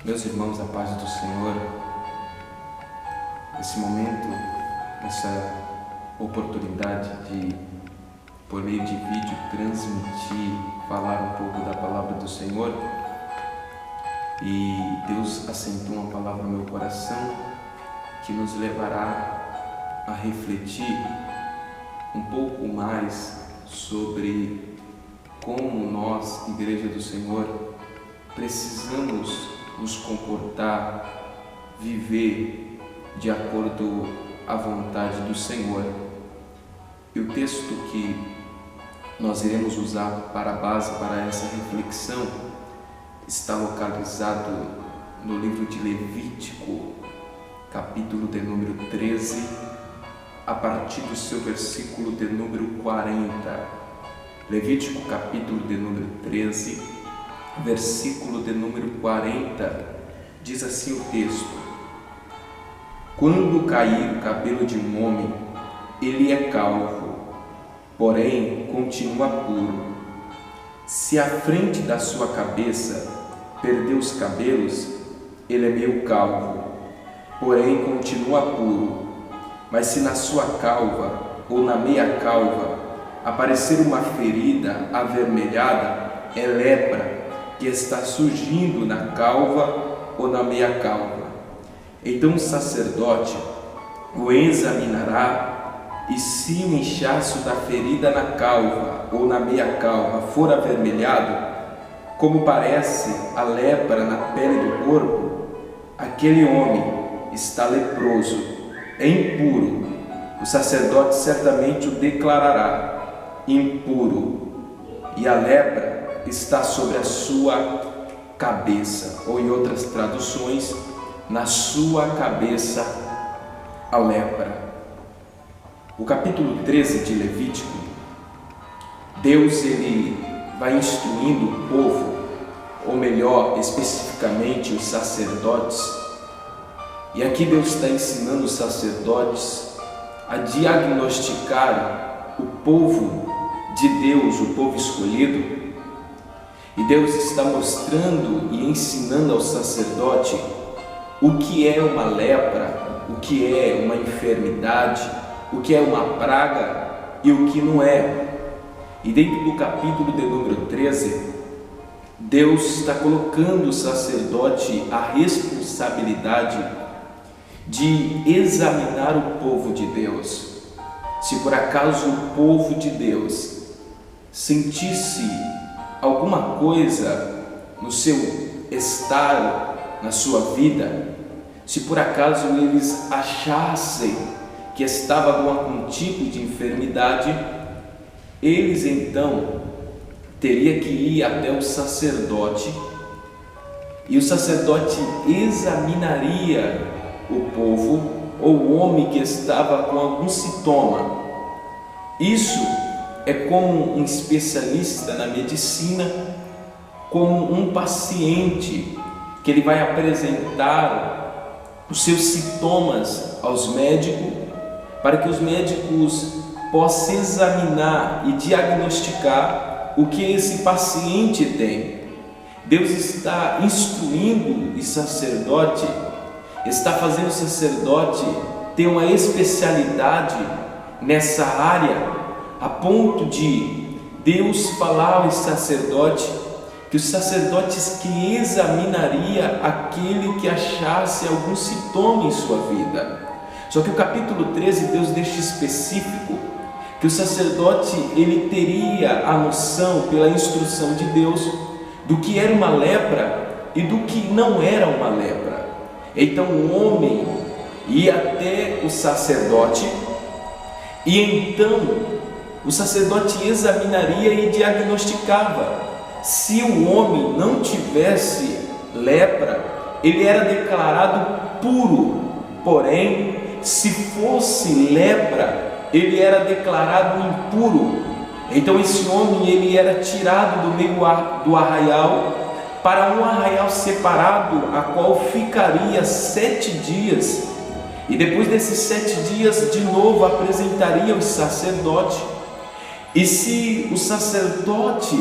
Meus irmãos, a paz do Senhor, esse momento, essa oportunidade de, por meio de vídeo, transmitir, falar um pouco da palavra do Senhor, e Deus assentou uma palavra no meu coração que nos levará a refletir um pouco mais sobre como nós, Igreja do Senhor, precisamos nos comportar, viver de acordo à vontade do Senhor. E o texto que nós iremos usar para a base para essa reflexão está localizado no livro de Levítico, capítulo de número 13, a partir do seu versículo de número 40. Levítico, capítulo de número 13, versículo de número 40, diz assim o texto: quando cair o cabelo de um homem, ele é calvo, porém continua puro. Se a frente da sua cabeça perder os cabelos, ele é meio calvo, porém continua puro. Mas se na sua calva ou na meia calva aparecer uma ferida avermelhada, é lepra que está surgindo na calva ou na meia calva. Então o sacerdote o examinará, e se o inchaço da ferida na calva ou na meia calva for avermelhado, como parece a lepra na pele do corpo, aquele homem está leproso, é impuro. O sacerdote certamente o declarará impuro, e a lepra está sobre a sua cabeça, ou em outras traduções, na sua cabeça a lepra. O capítulo 13 de Levítico, Deus ele vai instruindo o povo, ou melhor, especificamente os sacerdotes, e aqui Deus está ensinando os sacerdotes a diagnosticar o povo de Deus, o povo escolhido. E Deus está mostrando e ensinando ao sacerdote o que é uma lepra, o que é uma enfermidade, o que é uma praga e o que não é. E dentro do capítulo de número 13, Deus está colocando o sacerdote a responsabilidade de examinar o povo de Deus. Se por acaso o povo de Deus sentisse alguma coisa no seu estar, na sua vida, se por acaso eles achassem que estava com algum tipo de enfermidade, eles então teriam que ir até o sacerdote, e o sacerdote examinaria o povo ou o homem que estava com algum sintoma. Isso é como um especialista na medicina, como um paciente que ele vai apresentar os seus sintomas aos médicos, para que os médicos possam examinar e diagnosticar o que esse paciente tem. Deus está instruindo o sacerdote, está fazendo o sacerdote ter uma especialidade nessa área, a ponto de Deus falar ao sacerdote que os sacerdotes que examinaria aquele que achasse algum sintoma em sua vida. Só que o capítulo 13, Deus deixa específico que o sacerdote ele teria a noção, pela instrução de Deus, do que era uma lepra e do que não era uma lepra. Então o homem ia até o sacerdote, e então o sacerdote examinaria e diagnosticava. Se o homem não tivesse lepra, ele era declarado puro. Porém, se fosse lepra, ele era declarado impuro. Então esse homem ele era tirado do meio do arraial para um arraial separado, a qual ficaria 7 dias. E depois desses 7 dias, de novo apresentaria o sacerdote. E se o sacerdote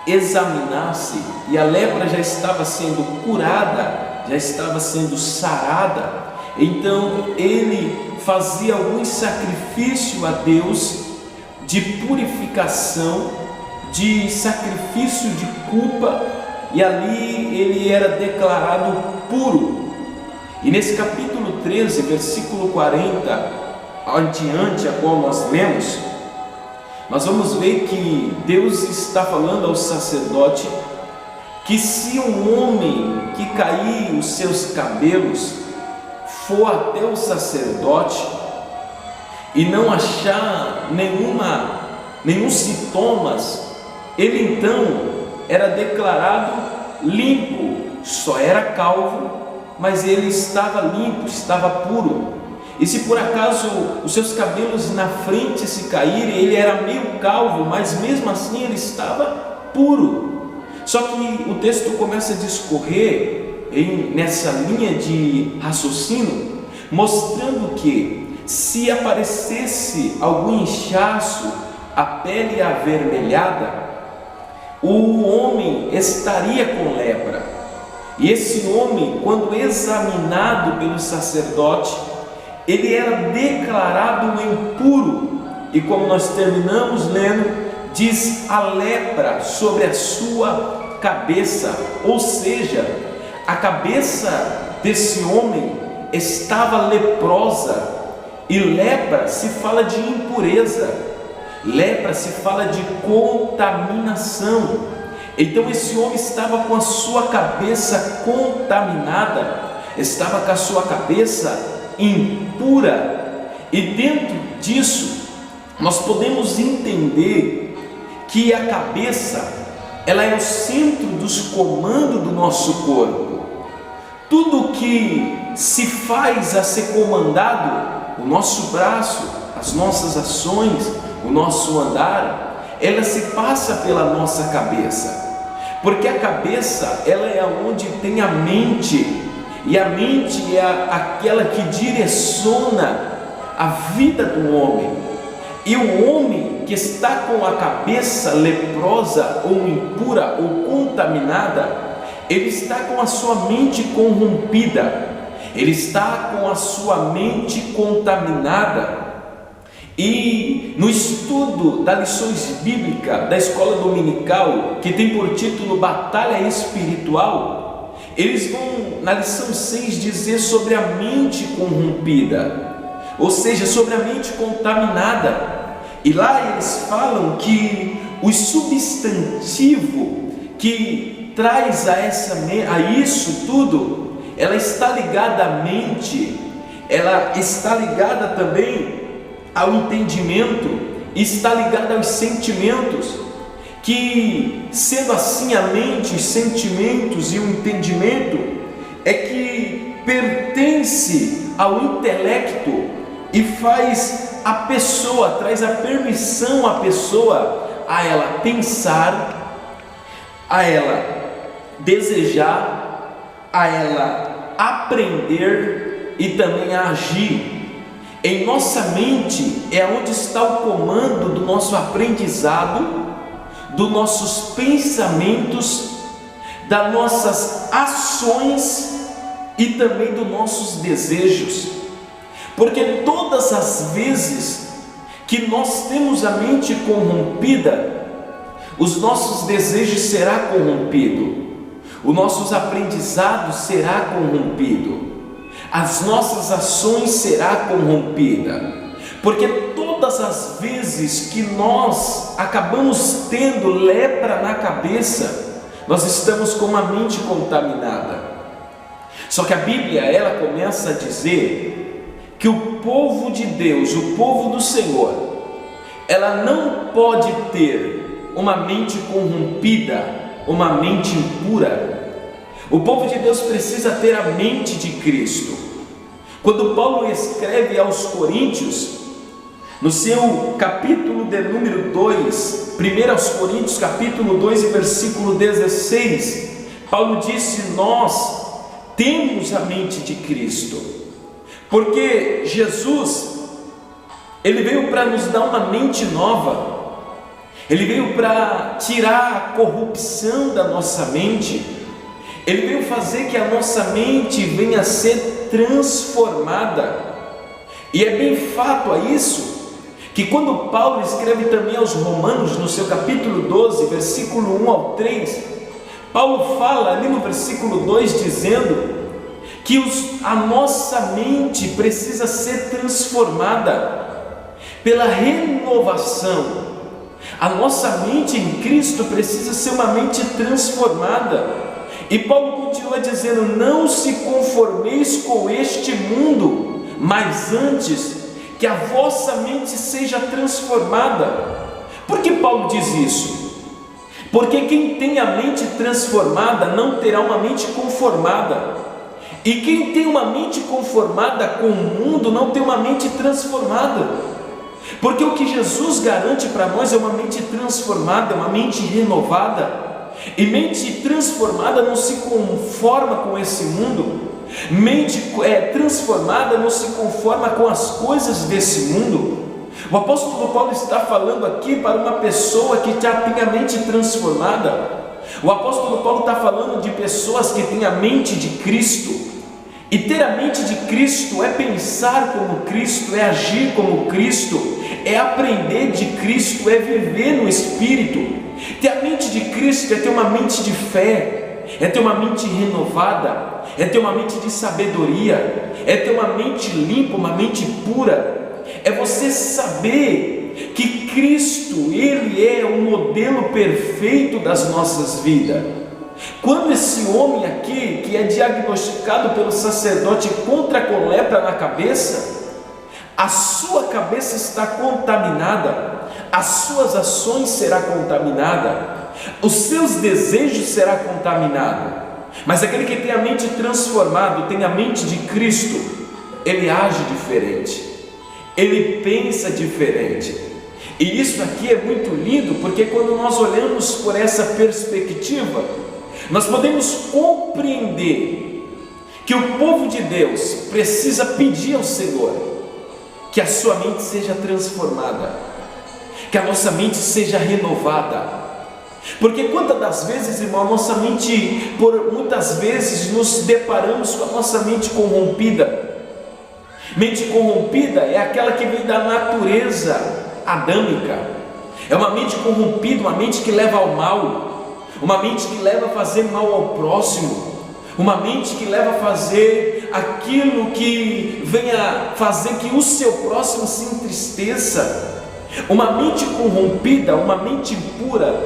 examinasse, e a lepra já estava sendo curada, já estava sendo sarada, então ele fazia algum sacrifício a Deus de purificação, de sacrifício de culpa, e ali ele era declarado puro. E nesse capítulo 13, versículo 40 adiante, a qual nós lemos, nós vamos ver que Deus está falando ao sacerdote que se um homem que cair os seus cabelos for até o sacerdote e não achar nenhum sintomas, ele então era declarado limpo, só era calvo, mas ele estava limpo, estava puro. E se por acaso os seus cabelos na frente se caírem, ele era meio calvo, mas mesmo assim ele estava puro. Só que o texto começa a discorrer nessa linha de raciocínio, mostrando que se aparecesse algum inchaço, a pele avermelhada, o homem estaria com lepra. E esse homem, quando examinado pelo sacerdote, ele era declarado impuro, e como nós terminamos lendo, diz a lepra sobre a sua cabeça, ou seja, a cabeça desse homem estava leprosa, e lepra se fala de impureza, lepra se fala de contaminação. Então esse homem estava com a sua cabeça contaminada, estava com a sua cabeça impura, e dentro disso nós podemos entender que a cabeça, ela é o centro dos comandos do nosso corpo. Tudo que se faz a ser comandado, o nosso braço, as nossas ações, o nosso andar, ela se passa pela nossa cabeça, porque a cabeça, ela é onde tem a mente, e a mente é aquela que direciona a vida do homem. E o homem que está com a cabeça leprosa ou impura ou contaminada, ele está com a sua mente corrompida, ele está com a sua mente contaminada. E no estudo das lições bíblicas da escola dominical, que tem por título Batalha Espiritual, eles vão na lição 6 dizer sobre a mente corrompida, ou seja, sobre a mente contaminada. E lá eles falam que o substantivo que traz a isso tudo, ela está ligada à mente, ela está ligada também ao entendimento, está ligada aos sentimentos, que sendo assim a mente, os sentimentos e o entendimento é que pertence ao intelecto e faz a pessoa, traz a permissão à pessoa a ela pensar, a ela desejar, a ela aprender e também a agir. Em nossa mente é onde está o comando do nosso aprendizado, dos nossos pensamentos, das nossas ações e também dos nossos desejos. Porque todas as vezes que nós temos a mente corrompida, os nossos desejos serão corrompidos, os nossos aprendizados serão corrompidos, as nossas ações serão corrompidas. Porque todas as vezes que nós acabamos tendo lepra na cabeça, nós estamos com uma mente contaminada. Só que a Bíblia, ela começa a dizer que o povo de Deus, o povo do Senhor, ela não pode ter uma mente corrompida, uma mente impura. O povo de Deus precisa ter a mente de Cristo. Quando Paulo escreve aos Coríntios, no seu capítulo de número 2, 1 Coríntios capítulo 2 e versículo 16, Paulo disse: nós temos a mente de Cristo, porque Jesus, ele veio para nos dar uma mente nova, Ele veio para tirar a corrupção da nossa mente. Ele veio fazer que a nossa mente venha a ser transformada. E é bem fato a isso, que quando Paulo escreve também aos Romanos, no seu capítulo 12, versículo 1 ao 3, Paulo fala ali no versículo 2, dizendo que a nossa mente precisa ser transformada pela renovação. A nossa mente em Cristo precisa ser uma mente transformada. E Paulo continua dizendo: não se conformeis com este mundo, mas antes que a vossa mente seja transformada. Por que Paulo diz isso? Porque quem tem a mente transformada não terá uma mente conformada. E quem tem uma mente conformada com o mundo não tem uma mente transformada. Porque o que Jesus garante para nós é uma mente transformada, uma mente renovada. E mente transformada não se conforma com esse mundo. Mente transformada não se conforma com as coisas desse mundo. O apóstolo Paulo está falando aqui para uma pessoa que já tem a mente transformada. O apóstolo Paulo está falando de pessoas que têm a mente de Cristo. E ter a mente de Cristo é pensar como Cristo, é agir como Cristo, é aprender de Cristo, é viver no Espírito. Ter a mente de Cristo é ter uma mente de fé, é ter uma mente renovada, é ter uma mente de sabedoria, é ter uma mente limpa, uma mente pura. É você saber que Cristo, Ele é o modelo perfeito das nossas vidas. Quando esse homem aqui, que é diagnosticado pelo sacerdote com lepra na cabeça, a sua cabeça está contaminada, as suas ações serão contaminadas, os seus desejos serão contaminados. Mas aquele que tem a mente transformada, tem a mente de Cristo, ele age diferente, ele pensa diferente. E isso aqui é muito lindo, porque quando nós olhamos por essa perspectiva, nós podemos compreender que o povo de Deus precisa pedir ao Senhor que a sua mente seja transformada, que a nossa mente seja renovada. Porque quantas das vezes, irmão, nossa mente, por muitas vezes nos deparamos com a nossa mente corrompida. Mente corrompida é aquela que vem da natureza adâmica. É uma mente corrompida, uma mente que leva ao mal, uma mente que leva a fazer mal ao próximo, uma mente que leva a fazer aquilo que venha fazer que o seu próximo se entristeça. Uma mente corrompida, uma mente impura,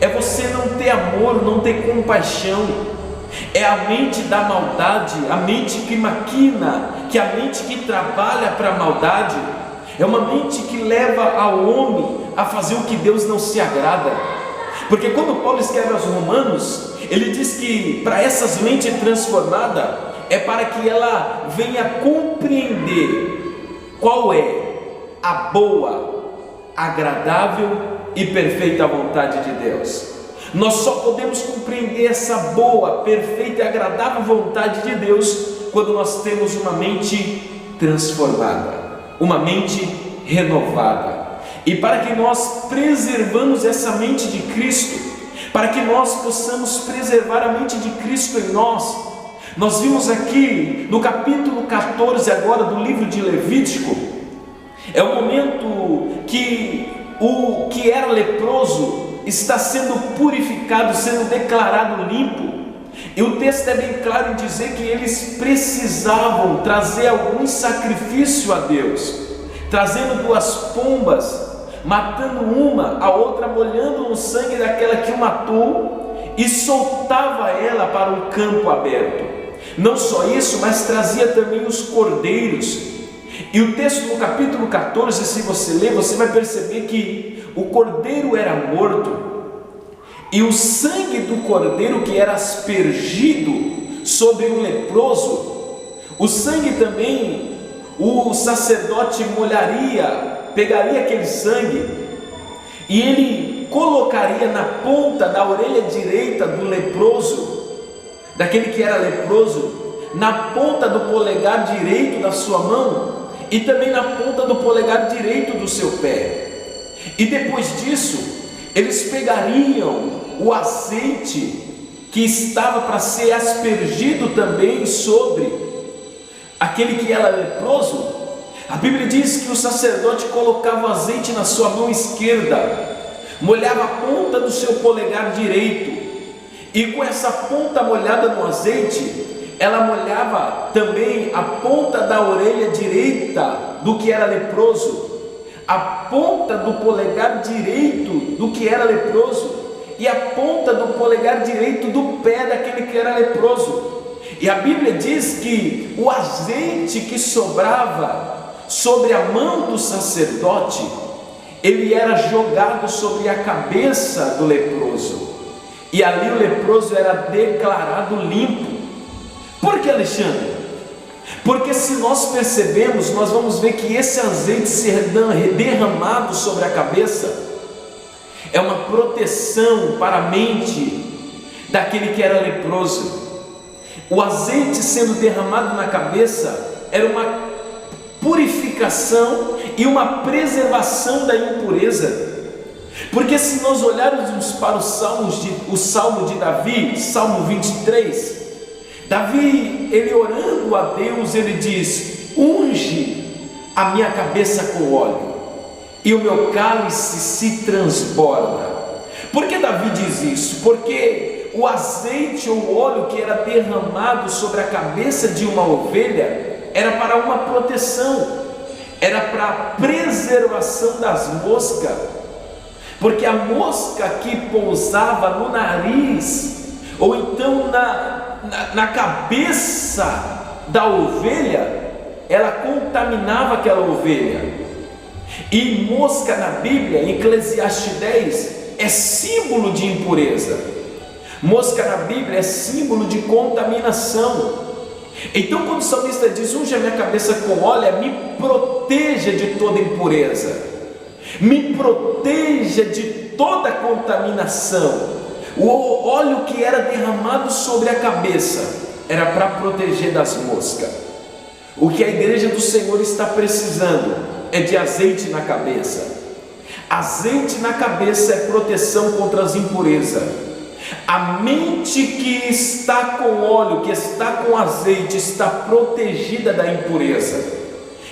é você não ter amor, não ter compaixão. É a mente da maldade, a mente que maquina, que é a mente que trabalha para a maldade. É uma mente que leva ao homem a fazer o que Deus não se agrada. Porque quando Paulo escreve aos Romanos, ele diz que para essas mentes transformadas, é para que ela venha compreender qual é a boa, agradável e perfeita vontade de Deus. Nós só podemos compreender essa boa, perfeita e agradável vontade de Deus quando nós temos uma mente transformada, uma mente renovada. E para que nós preservamos essa mente de Cristo, para que nós possamos preservar a mente de Cristo em nós, nós vimos aqui no capítulo 14 agora do livro de Levítico, é o momento que o que era leproso está sendo purificado, sendo declarado limpo. E o texto é bem claro em dizer que eles precisavam trazer algum sacrifício a Deus, trazendo 2 pombas, matando uma, a outra molhando no sangue daquela que o matou e soltava ela para um campo aberto. Não só isso, mas trazia também os cordeiros. E o texto no capítulo 14, se você ler, você vai perceber que o cordeiro era morto, e o sangue do cordeiro que era aspergido sobre o leproso, o sangue também, o sacerdote molharia, pegaria aquele sangue, e ele colocaria na ponta da orelha direita do leproso, daquele que era leproso, na ponta do polegar direito da sua mão, e também na ponta do polegar direito do seu pé. E depois disso, eles pegariam o azeite que estava para ser aspergido também sobre aquele que era leproso. A Bíblia diz que o sacerdote colocava o azeite na sua mão esquerda, molhava a ponta do seu polegar direito, e com essa ponta molhada no azeite, ela molhava também a ponta da orelha direita do que era leproso, a ponta do polegar direito do que era leproso e a ponta do polegar direito do pé daquele que era leproso. E a Bíblia diz que o azeite que sobrava sobre a mão do sacerdote, ele era jogado sobre a cabeça do leproso, e ali o leproso era declarado limpo. Por que, Alexandre? Porque se nós percebemos, nós vamos ver que esse azeite ser derramado sobre a cabeça é uma proteção para a mente daquele que era leproso. O azeite sendo derramado na cabeça era uma purificação e uma preservação da impureza. Porque se nós olharmos para o Salmo de Davi, Salmo 23, Davi, ele orando a Deus, ele diz: unge a minha cabeça com óleo, e o meu cálice se transborda. Por que Davi diz isso? Porque o azeite ou o óleo que era derramado sobre a cabeça de uma ovelha era para uma proteção, era para a preservação das moscas, porque a mosca que pousava no nariz, ou então na cabeça da ovelha, ela contaminava aquela ovelha. E mosca na Bíblia, em Eclesiastes 10, é símbolo de impureza. Mosca na Bíblia é símbolo de contaminação. Então quando o salmista diz: unge a minha cabeça com óleo, me proteja de toda impureza, me proteja de toda contaminação. O óleo que era derramado sobre a cabeça era para proteger das moscas. O que a igreja do Senhor está precisando é de azeite na cabeça. Azeite na cabeça é proteção contra as impurezas. A mente que está com óleo, que está com azeite, está protegida da impureza.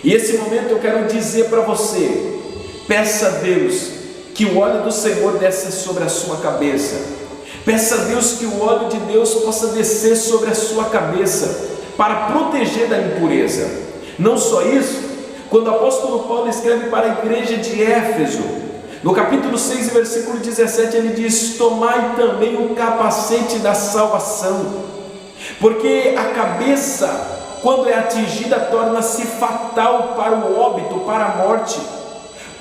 E esse momento eu quero dizer para você: peça a Deus que o óleo do Senhor desça sobre a sua cabeça. Peça a Deus que o óleo de Deus possa descer sobre a sua cabeça para proteger da impureza. Não só isso, quando o apóstolo Paulo escreve para a igreja de Éfeso, no capítulo 6, versículo 17, ele diz: tomai também o capacete da salvação, porque a cabeça, quando é atingida, torna-se fatal para o óbito, para a morte.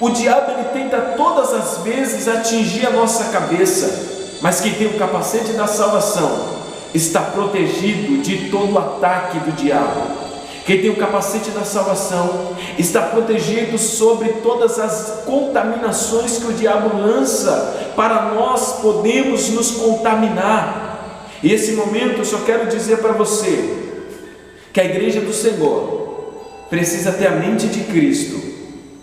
O diabo, ele tenta todas as vezes atingir a nossa cabeça, mas quem tem o capacete da salvação está protegido de todo o ataque do diabo. Quem tem o capacete da salvação está protegido sobre todas as contaminações que o diabo lança para nós podermos nos contaminar. E esse momento eu só quero dizer para você que a igreja do Senhor precisa ter a mente de Cristo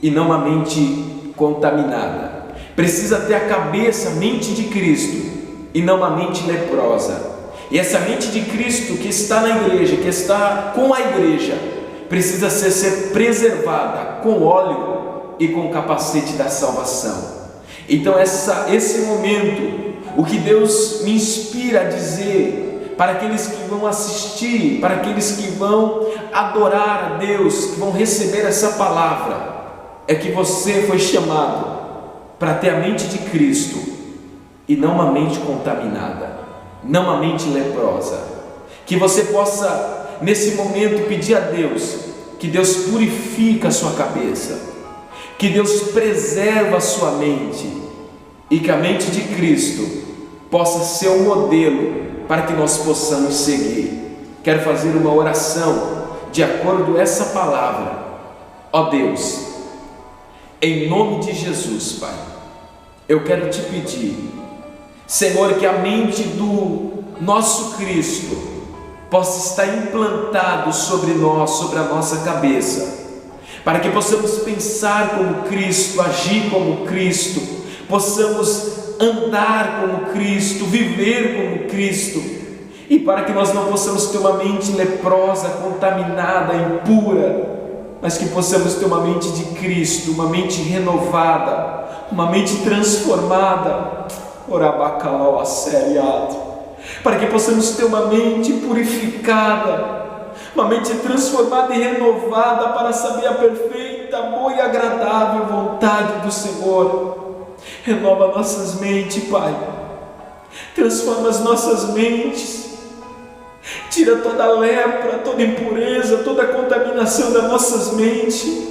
e não a mente contaminada. Precisa ter a cabeça, a mente de Cristo e não a mente leprosa. E essa mente de Cristo que está na igreja, que está com a igreja, precisa ser preservada com óleo e com o capacete da salvação. Então esse momento, o que Deus me inspira a dizer para aqueles que vão assistir, para aqueles que vão adorar a Deus, que vão receber essa palavra, é que você foi chamado para ter a mente de Cristo e não uma mente contaminada, não uma mente leprosa. Que você possa nesse momento pedir a Deus que Deus purifique a sua cabeça, que Deus preserve a sua mente e que a mente de Cristo possa ser um modelo para que nós possamos seguir. Quero fazer uma oração de acordo com essa palavra. Ó Deus, em nome de Jesus, Pai, eu quero te pedir, Senhor, que a mente do nosso Cristo possa estar implantado sobre nós, sobre a nossa cabeça, para que possamos pensar como Cristo, agir como Cristo, possamos andar como Cristo, viver como Cristo, e para que nós não possamos ter uma mente leprosa, contaminada, impura, mas que possamos ter uma mente de Cristo, uma mente renovada, uma mente transformada, para que possamos ter uma mente purificada, uma mente transformada e renovada para saber a perfeita, boa e agradável vontade do Senhor. Renova nossas mentes, Pai, transforma as nossas mentes, tira toda a lepra, toda a impureza, toda a contaminação das nossas mentes,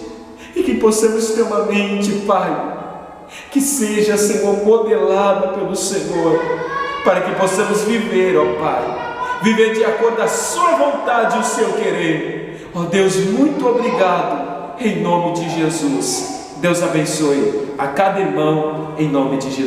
e que possamos ter uma mente, Pai, que seja, Senhor, modelada pelo Senhor, para que possamos viver, ó Pai, viver de acordo com a sua vontade e o seu querer. Ó Deus, muito obrigado, em nome de Jesus. Deus abençoe a cada irmão, em nome de Jesus.